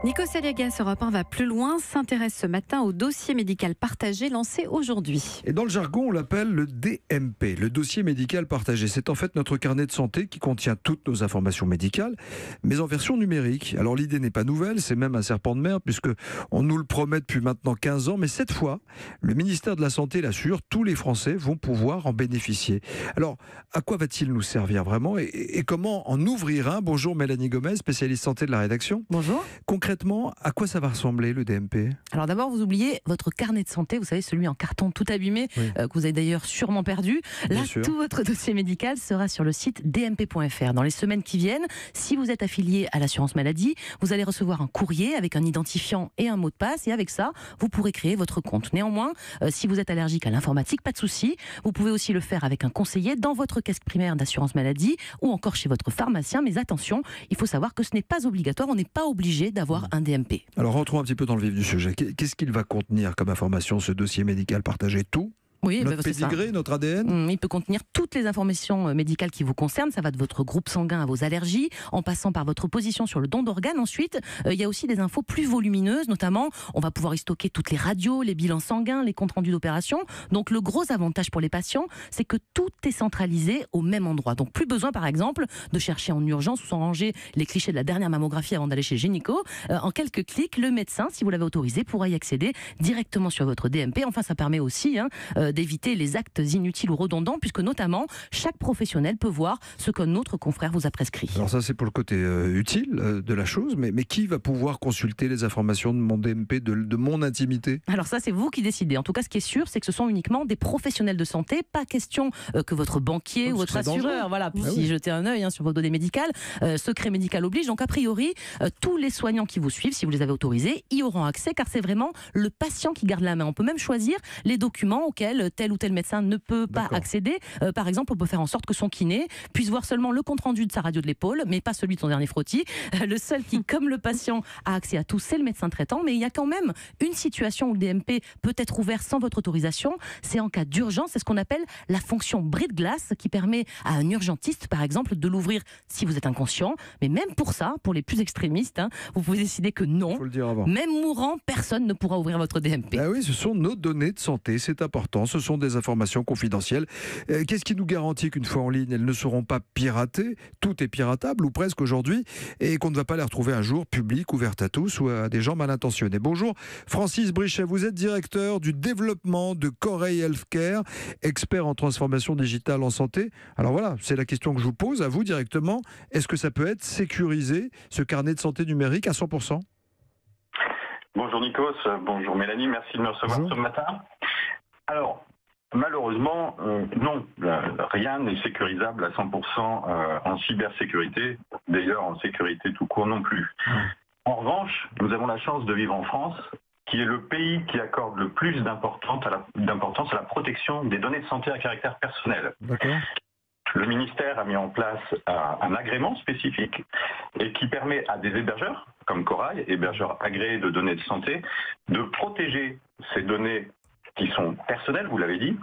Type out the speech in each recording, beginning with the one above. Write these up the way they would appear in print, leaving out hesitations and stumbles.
Nico Saliagas, Europe 1 va plus loin, s'intéresse ce matin au dossier médical partagé lancé aujourd'hui. Et dans le jargon, on l'appelle le DMP, le dossier médical partagé. C'est en fait notre carnet de santé qui contient toutes nos informations médicales, mais en version numérique. Alors l'idée n'est pas nouvelle, c'est même un serpent de mer, puisque on nous le promet depuis maintenant 15 ans. Mais cette fois, le ministère de la Santé l'assure, tous les Français vont pouvoir en bénéficier. Alors, à quoi va-t-il nous servir vraiment et comment en ouvrir un? Bonjour Mélanie Gomez, spécialiste santé de la rédaction. Bonjour. Concrètement, à quoi ça va ressembler le DMP? Alors d'abord, vous oubliez votre carnet de santé, vous savez, celui en carton tout abîmé, Oui. que vous avez d'ailleurs sûrement perdu. Là, Bien sûr. tout votre dossier médical sera sur le site dmp.fr. Dans les semaines qui viennent, si vous êtes affilié à l'assurance maladie, vous allez recevoir un courrier avec un identifiant et un mot de passe, et avec ça, vous pourrez créer votre compte. Néanmoins, si vous êtes allergique à l'informatique, pas de souci, vous pouvez aussi le faire avec un conseiller dans votre caisse primaire d'assurance maladie ou encore chez votre pharmacien. Mais attention, il faut savoir que ce n'est pas obligatoire, on n'est pas obligé d'avoir un DMP. Alors rentrons un petit peu dans le vif du sujet. Qu'est-ce qu'il va contenir comme information, ce dossier médical partagé? Tout? Oui, Notre c'est ça. pédigré, notre ADN? Il peut contenir toutes les informations médicales qui vous concernent. Ça va de votre groupe sanguin à vos allergies, en passant par votre position sur le don d'organes. Ensuite, il y a aussi des infos plus volumineuses, notamment, on va pouvoir y stocker toutes les radios, les bilans sanguins, les comptes rendus d'opération. Donc, le gros avantage pour les patients, c'est que tout est centralisé au même endroit. Donc, plus besoin, par exemple, de chercher en urgence ou s'enranger les clichés de la dernière mammographie avant d'aller chez le gynéco. En quelques clics, le médecin, si vous l'avez autorisé, pourra y accéder directement sur votre DMP. Enfin, ça permet aussi d'éviter les actes inutiles ou redondants, puisque notamment, chaque professionnel peut voir ce qu'un autre confrère vous a prescrit. Alors ça, c'est pour le côté utile de la chose, mais qui va pouvoir consulter les informations de mon DMP, de mon intimité? Alors ça, c'est vous qui décidez. En tout cas, ce qui est sûr, c'est que ce sont uniquement des professionnels de santé. Pas question que votre banquier ou votre c'est dangereux. assureur puisse y oui. jeter un œil sur vos données médicales. Secret médical oblige. Donc a priori, tous les soignants qui vous suivent, si vous les avez autorisés, y auront accès, car c'est vraiment le patient qui garde la main. On peut même choisir les documents auxquels tel ou tel médecin ne peut pas D'accord. accéder. Par exemple, on peut faire en sorte que son kiné puisse voir seulement le compte-rendu de sa radio de l'épaule, mais pas celui de son dernier frottis. Le seul qui, comme le patient, a accès à tout, c'est le médecin traitant. Mais il y a quand même une situation où le DMP peut être ouvert sans votre autorisation. C'est en cas d'urgence. C'est ce qu'on appelle la fonction bris de glace, qui permet à un urgentiste, par exemple, de l'ouvrir si vous êtes inconscient. Mais même pour ça, pour les plus extrémistes, vous pouvez décider que non. Faut le dire avant. Même mourant, personne ne pourra ouvrir votre DMP. Ah oui, ce sont nos données de santé, c'est important. Ce sont des informations confidentielles. Qu'est-ce qui nous garantit qu'une fois en ligne, elles ne seront pas piratées? Tout est piratable, ou presque aujourd'hui, et qu'on ne va pas les retrouver un jour publiques, ouvertes à tous ou à des gens mal intentionnés. Bonjour, Francis Brichet, vous êtes directeur du développement de Corey Healthcare, expert en transformation digitale en santé. Alors voilà, c'est la question que je vous pose à vous directement. Est-ce que ça peut être sécurisé, ce carnet de santé numérique, à 100%? Bonjour Nikos, bonjour Mélanie, merci de me recevoir Bonjour. ce matin. Alors, malheureusement, non, rien n'est sécurisable à 100% en cybersécurité, d'ailleurs en sécurité tout court non plus. En revanche, nous avons la chance de vivre en France, qui est le pays qui accorde le plus d'importance à la protection des données de santé à caractère personnel. D'accord. Le ministère a mis en place un agrément spécifique et qui permet à des hébergeurs, comme Corail, hébergeurs agréés de données de santé, de protéger ces données qui sont personnelles, vous l'avez dit,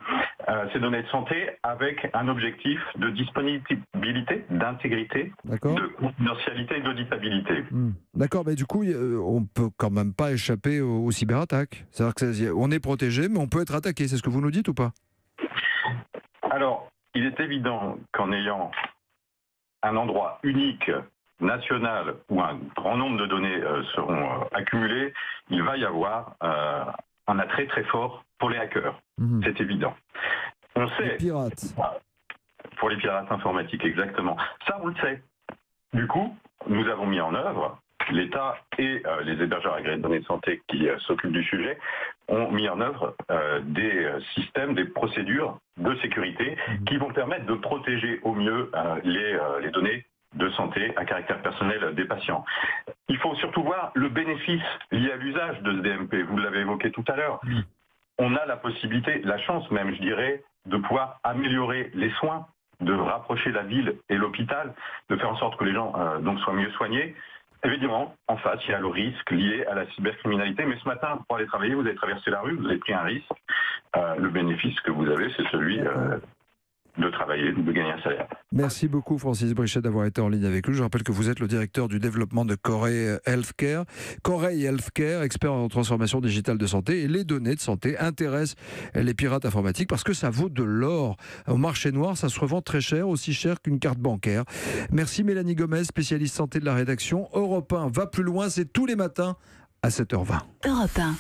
ces données de santé avec un objectif de disponibilité, d'intégrité, D'accord. de confidentialité et d'auditabilité. D'accord, mais du coup, on peut quand même pas échapper aux cyberattaques. C'est-à-dire qu'on est protégé, mais on peut être attaqué. C'est ce que vous nous dites ou pas? Alors, il est évident qu'en ayant un endroit unique, national, où un grand nombre de données seront accumulées, il va y avoir un attrait très fort pour les hackers. C'est évident. On Les sait, pirates. pour les pirates informatiques, exactement. Ça, on le sait. Du coup, nous avons mis en œuvre, l'État et les hébergeurs agréés de données de santé qui s'occupent du sujet, ont mis en œuvre des systèmes, des procédures de sécurité qui vont permettre de protéger au mieux les données de santé à caractère personnel des patients. Il faut surtout voir le bénéfice lié à l'usage de ce DMP. Vous l'avez évoqué tout à l'heure. On a la possibilité, la chance même, je dirais, de pouvoir améliorer les soins, de rapprocher la ville et l'hôpital, de faire en sorte que les gens donc soient mieux soignés. Évidemment, en face, il y a le risque lié à la cybercriminalité. Mais ce matin, pour aller travailler, vous avez traversé la rue, vous avez pris un risque. Le bénéfice que vous avez, c'est celui de travailler, de gagner un salaire. Merci beaucoup Francis Brichet d'avoir été en ligne avec nous. Je rappelle que vous êtes le directeur du développement de Corey Healthcare. Corey Healthcare, expert en transformation digitale de santé, et les données de santé intéressent les pirates informatiques parce que ça vaut de l'or. Au marché noir, ça se revend très cher, aussi cher qu'une carte bancaire. Merci Mélanie Gomez, spécialiste santé de la rédaction. Europe 1 va plus loin, c'est tous les matins à 7h20. Europe 1.